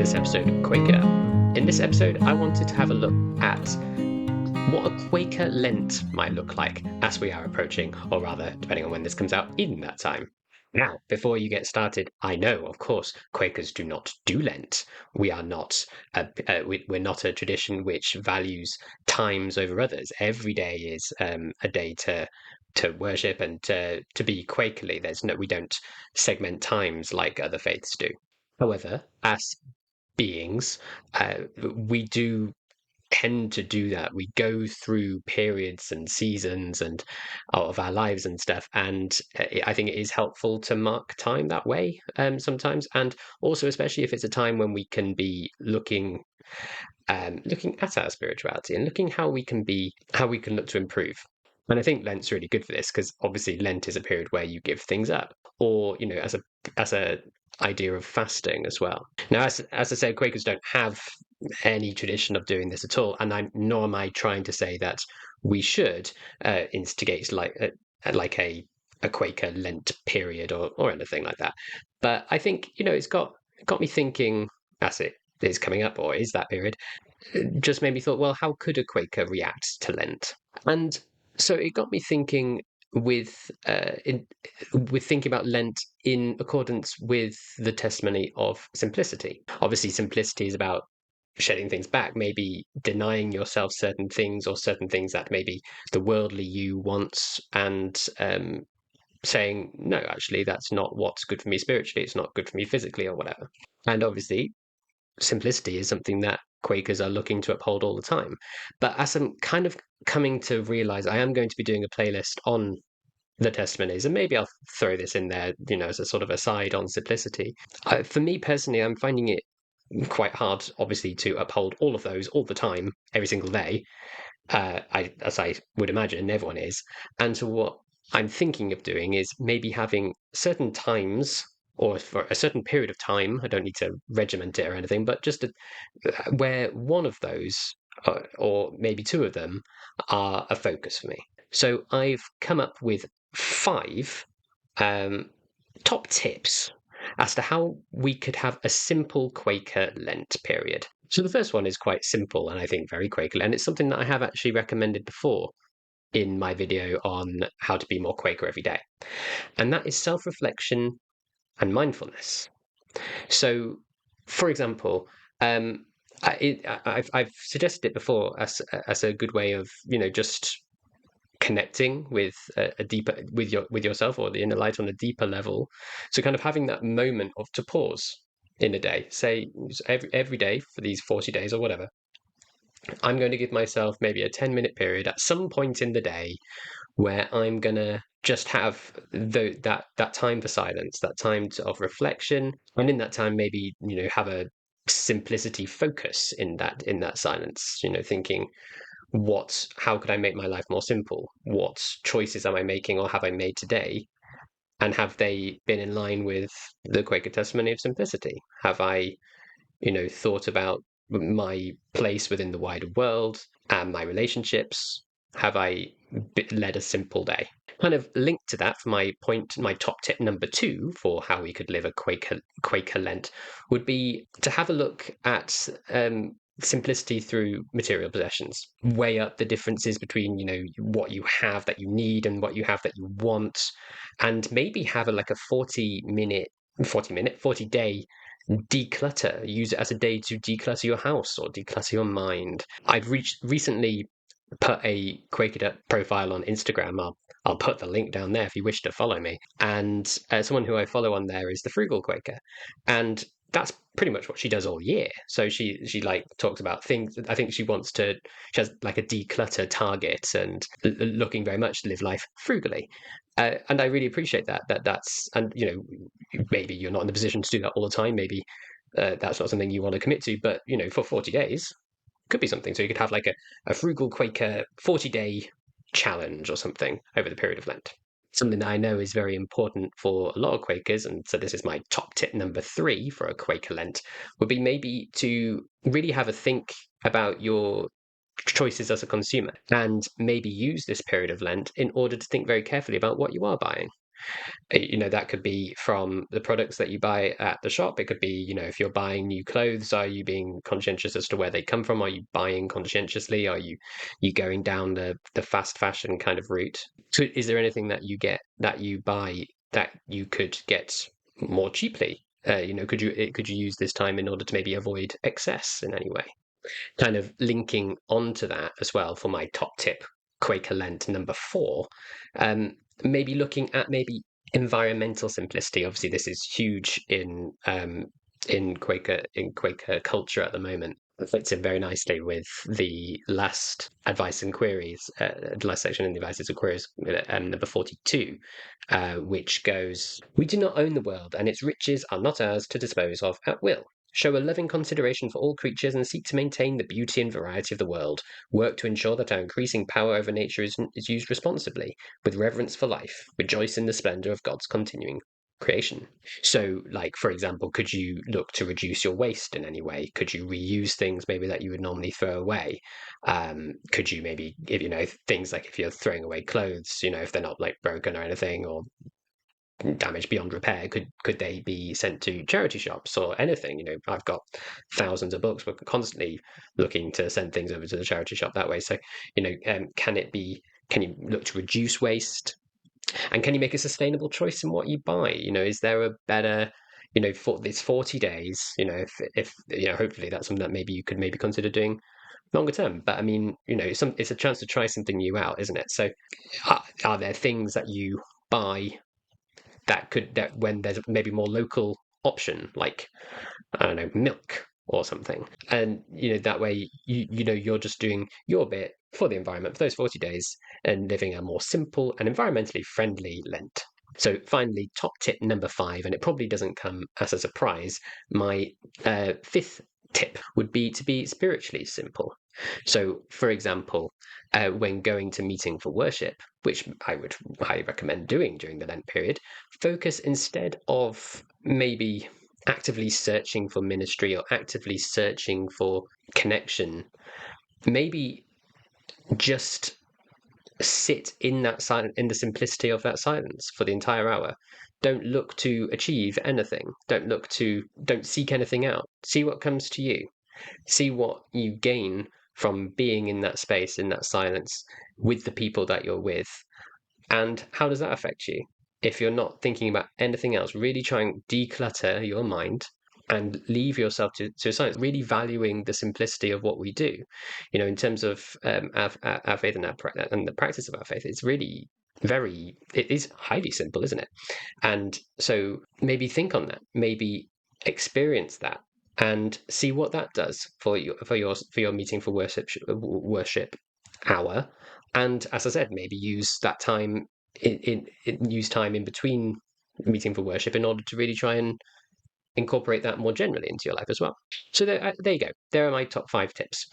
this episode of Quaker. In this episode, I wanted to have a look at what a Quaker Lent might look like as we are approaching, or rather, depending on when this comes out, in that time. Now, before you get started, I know, of course, Quakers do not do Lent. We are not, we're not a tradition which values times over others. Every day is a day to worship and to be Quakerly. We don't segment times like other faiths do. However, as beings, we do tend to do that. We go through periods and seasons and of our lives and stuff, and I think it is helpful to mark time that way sometimes, and also especially if it's a time when we can be looking at our spirituality and looking how we can look to improve. And I think Lent's really good for this because obviously Lent is a period where you give things up, or as a idea of fasting as well. Now, as I said, Quakers don't have any tradition of doing this at all, and nor am I trying to say that we should instigate like a Quaker Lent period or anything like that. But I think it's got me thinking as it is coming up, or is that period, just made me thought, well, how could a Quaker react to Lent? And so it got me thinking with thinking about Lent in accordance with the testimony of simplicity. Obviously, simplicity is about shedding things back, maybe denying yourself certain things or certain things that maybe the worldly you wants, and saying, no, actually, that's not what's good for me spiritually. It's not good for me physically or whatever. And obviously, simplicity is something that Quakers are looking to uphold all the time. But as I'm kind of coming to realize, I am going to be doing a playlist on the testimonies, and maybe I'll throw this in there, as a sort of aside on simplicity. For me personally, I'm finding it quite hard, obviously, to uphold all of those all the time, every single day. As I would imagine, everyone is. And so what I'm thinking of doing is maybe having certain times, or for a certain period of time. I don't need to regiment it or anything, but just where one of those, or maybe two of them, are a focus for me. So I've come up with 5 top tips as to how we could have a simple Quaker Lent period. So the first one is quite simple and I think very Quaker, and it's something that I have actually recommended before in my video on how to be more Quaker every day. And that is self-reflection and mindfulness. So, for example, I've suggested it before as a good way of just connecting with a deeper with yourself or the inner light on a deeper level. So kind of having that moment of to pause in a day, say every day for these 40 days or whatever, I'm going to give myself maybe a 10-minute period at some point in the day where I'm gonna just have that time for silence, that time of reflection, and in that time maybe have a simplicity focus in that silence. Thinking, how could I make my life more simple? What choices am I making or have I made today? And have they been in line with the Quaker testimony of simplicity? Have I, thought about my place within the wider world and my relationships? Have I led a simple day? Kind of linked to that, for my top tip number 2 for how we could live a Quaker Lent would be to have a look at simplicity through material possessions. Weigh up the differences between what you have that you need and what you have that you want, and maybe have like a 40 day declutter. Use it as a day to declutter your house or declutter your mind. I've recently put a Quaker profile on Instagram. I'll put the link down there if you wish to follow me. And someone who I follow on there is the Frugal Quaker, and that's pretty much what she does all year. So she like talks about things. I think she has like a declutter target and looking very much to live life frugally. And I really appreciate that's, and maybe you're not in the position to do that all the time. Maybe that's not something you want to commit to, but for 40 days could be something. So you could have like a Frugal Quaker 40-day challenge or something over the period of Lent. Something that I know is very important for a lot of Quakers, and so this is my top tip number 3 for a Quaker Lent, would be maybe to really have a think about your choices as a consumer, and maybe use this period of Lent in order to think very carefully about what you are buying. That could be from the products that you buy at the shop. It could be, if you're buying new clothes, are you being conscientious as to where they come from? Are you buying conscientiously? Are you going down the fast fashion kind of route? So is there anything that you buy that you could get more cheaply? Could you use this time in order to maybe avoid excess in any way? Kind of linking onto that as well for my top tip, Quaker Lent number 4, maybe looking at maybe environmental simplicity. Obviously, this is huge in Quaker culture at the moment. It fits in very nicely with the last advice and queries, the last section in the advices and queries, number 42, which goes, "We do not own the world, and its riches are not ours to dispose of at will. Show a loving consideration for all creatures and seek to maintain the beauty and variety of the world. Work to ensure that our increasing power over nature is used responsibly, with reverence for life. Rejoice in the splendor of God's continuing creation." So, like, for example, could you look to reduce your waste in any way? Could you reuse things maybe that you would normally throw away? Could you maybe, if things like if you're throwing away clothes, if they're not like broken or anything, or damaged beyond repair, could they be sent to charity shops or anything? I've got thousands of books. We're constantly looking to send things over to the charity shop that way. So, can you look to reduce waste? And can you make a sustainable choice in what you buy? Is there a better, for these 40 days, if hopefully that's something that maybe you could maybe consider doing longer term. But I mean, it's a chance to try something new out, isn't it? So are there things that you buy that when there's maybe more local option, like, I don't know, milk or something, and that way you're just doing your bit for the environment for those 40 days and living a more simple and environmentally friendly Lent. So finally, top tip number 5, and it probably doesn't come as a surprise, my 5th tip would be to be spiritually simple. So, for example, when going to meeting for worship, which I would highly recommend doing during the Lent period, focus instead of maybe actively searching for ministry or actively searching for connection, maybe just sit in that silence, in the simplicity of that silence for the entire hour. Don't look to achieve anything. Don't seek anything out. See what comes to you. See what you gain from being in that space, in that silence, with the people that you're with. And how does that affect you? If you're not thinking about anything else, really try and declutter your mind and leave yourself to science, really valuing the simplicity of what we do. In terms of our faith and the practice of our faith, it's really it is highly simple, isn't it? And so maybe think on that, maybe experience that, and see what that does for your meeting for worship hour. And as I said, maybe use that time use time in between meeting for worship in order to really try and incorporate that more generally into your life as well. So there you go. There are my top 5 tips.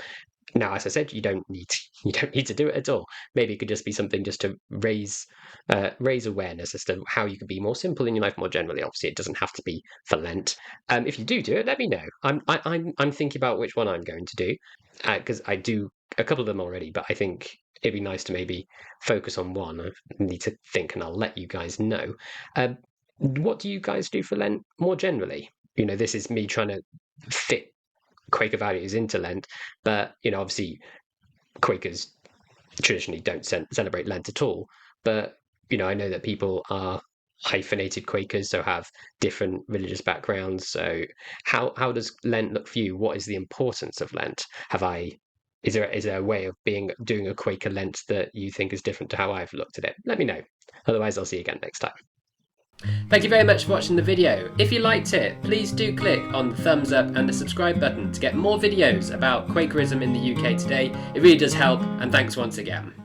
Now, as I said, you don't need to do it at all. Maybe it could just be something just to raise awareness as to how you could be more simple in your life more generally. Obviously, it doesn't have to be for Lent. If you do it, let me know. I'm thinking about which one I'm going to do, because I do a couple of them already, but I think it'd be nice to maybe focus on one. I need to think, and I'll let you guys know. What do you guys do for Lent more generally? This is me trying to fit Quaker values into Lent, but obviously Quakers traditionally don't celebrate Lent at all. But I know that people are hyphenated Quakers, so have different religious backgrounds. So how does Lent look for you? What is the importance of Lent? Is there a way of doing a Quaker Lent that you think is different to how I've looked at it? Let me know. Otherwise, I'll see you again next time. Thank you very much for watching the video. If you liked it, please do click on the thumbs up and the subscribe button to get more videos about Quakerism in the UK today. It really does help, and thanks once again.